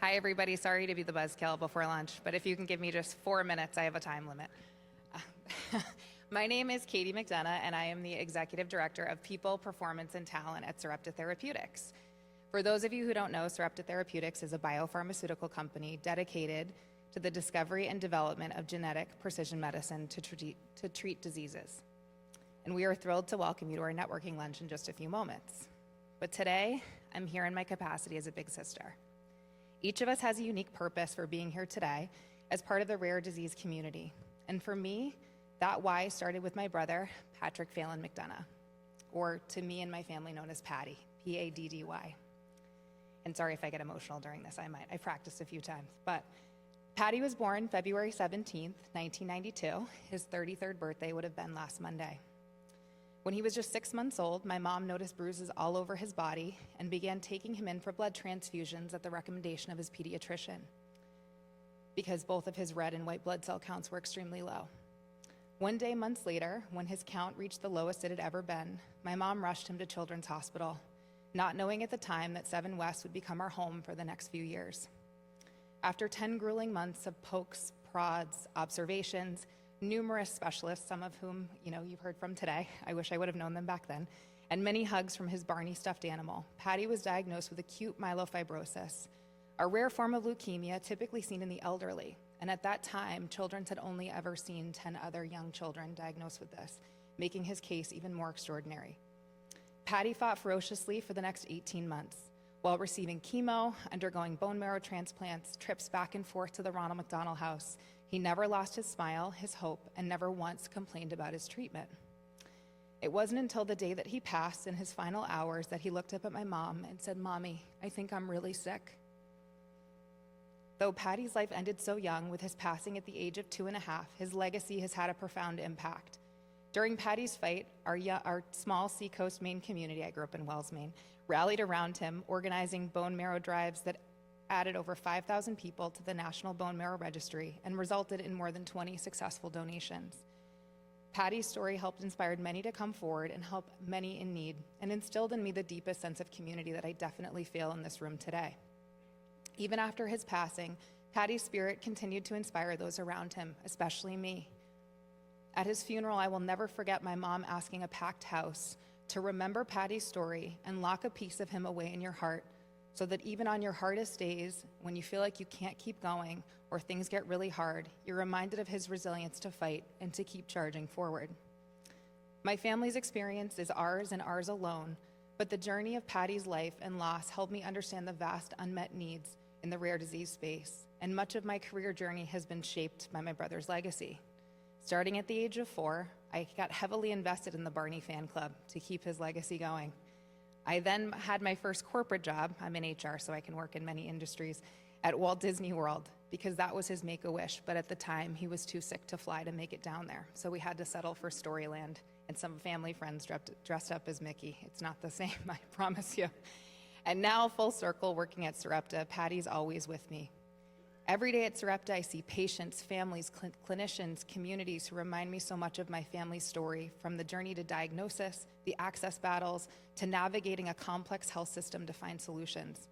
Hi, everybody. Sorry to be the buzzkill before lunch, but if you can give me just 4 minutes, I have a time limit. My name is Katie McDonough, and I am the Executive Director of People, Performance, and Talent at Sarepta Therapeutics. For those of you who don't know, Sarepta Therapeutics is a biopharmaceutical company dedicated to the discovery and development of genetic precision medicine to treat diseases. And we are thrilled to welcome you to our networking lunch in just a few moments. But today, I'm here in my capacity as a big sister. Each of us has a unique purpose for being here today as part of the rare disease community. And for me, that why started with my brother, Patrick Phelan McDonough, or to me and my family known as Patty, P-A-D-D-Y. And sorry if I get emotional during this, I practiced a few times. But Patty was born February 17th, 1992. His 33rd birthday would have been last Monday. When he was just 6 months old, my mom noticed bruises all over his body and began taking him in for blood transfusions at the recommendation of his pediatrician because both of his red and white blood cell counts were extremely low. One day, months later, when his count reached the lowest it had ever been, my mom rushed him to Children's Hospital, not knowing at the time that 7 West would become our home for the next few years. After 10 grueling months of pokes, prods, observations, numerous specialists, some of whom you've heard from today, I wish I would have known them back then, and many hugs from his Barney stuffed animal, Patty was diagnosed with acute myelofibrosis, a rare form of leukemia typically seen in the elderly. And at that time, Children's had only ever seen 10 other young children diagnosed with this, making his case even more extraordinary. Patty fought ferociously for the next 18 months while receiving chemo, undergoing bone marrow transplants, trips back and forth to the Ronald McDonald House. He never lost his smile, his hope, and never once complained about his treatment. It wasn't until the day that he passed in his final hours that he looked up at my mom and said, "Mommy, I think I'm really sick." Though Patty's life ended so young, with his passing at the age of 2.5, his legacy has had a profound impact. During Patty's fight, our small Seacoast, Maine community, I grew up in Wells, Maine, rallied around him, organizing bone marrow drives that added over 5,000 people to the National Bone Marrow Registry and resulted in more than 20 successful donations. Patty's story helped inspire many to come forward and help many in need, and instilled in me the deepest sense of community that I definitely feel in this room today. Even after his passing, Patty's spirit continued to inspire those around him, especially me. At his funeral, I will never forget my mom asking a packed house to remember Patty's story and lock a piece of him away in your heart, so that even on your hardest days, when you feel like you can't keep going or things get really hard, you're reminded of his resilience to fight and to keep charging forward. My family's experience is ours and ours alone, but the journey of Patty's life and loss helped me understand the vast unmet needs in the rare disease space, and much of my career journey has been shaped by my brother's legacy. Starting at the age of 4, I got heavily invested in the Barney fan club to keep his legacy going. I then had my first corporate job, I'm in HR so I can work in many industries, at Walt Disney World, because that was his make-a-wish, but at the time he was too sick to fly to make it down there. So we had to settle for Storyland, and some family friends dressed up as Mickey. It's not the same, I promise you. And now, full circle, working at Sarepta, Patty's always with me. Every day at Sarepta, I see patients, families, clinicians, communities who remind me so much of my family's story, from the journey to diagnosis, the access battles, to navigating a complex health system to find solutions.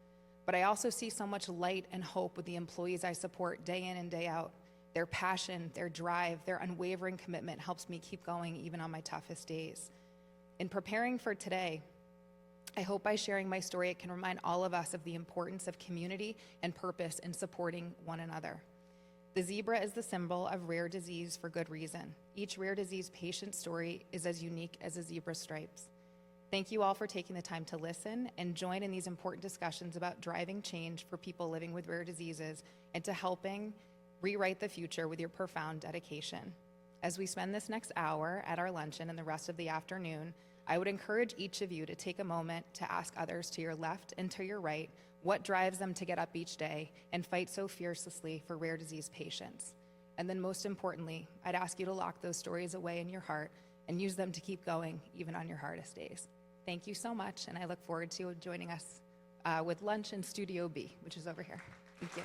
But I also see so much light and hope with the employees I support day in and day out. Their passion, their drive, their unwavering commitment helps me keep going even on my toughest days. In preparing for today, I hope by sharing my story, it can remind all of us of the importance of community and purpose in supporting one another. The zebra is the symbol of rare disease for good reason. Each rare disease patient story is as unique as a zebra's stripes. Thank you all for taking the time to listen and join in these important discussions about driving change for people living with rare diseases and to helping rewrite the future with your profound dedication. As we spend this next hour at our luncheon and the rest of the afternoon, I would encourage each of you to take a moment to ask others to your left and to your right what drives them to get up each day and fight so fiercely for rare disease patients. And then most importantly, I'd ask you to lock those stories away in your heart and use them to keep going even on your hardest days. Thank you so much, and I look forward to joining us with lunch in Studio B, which is over here. Thank you.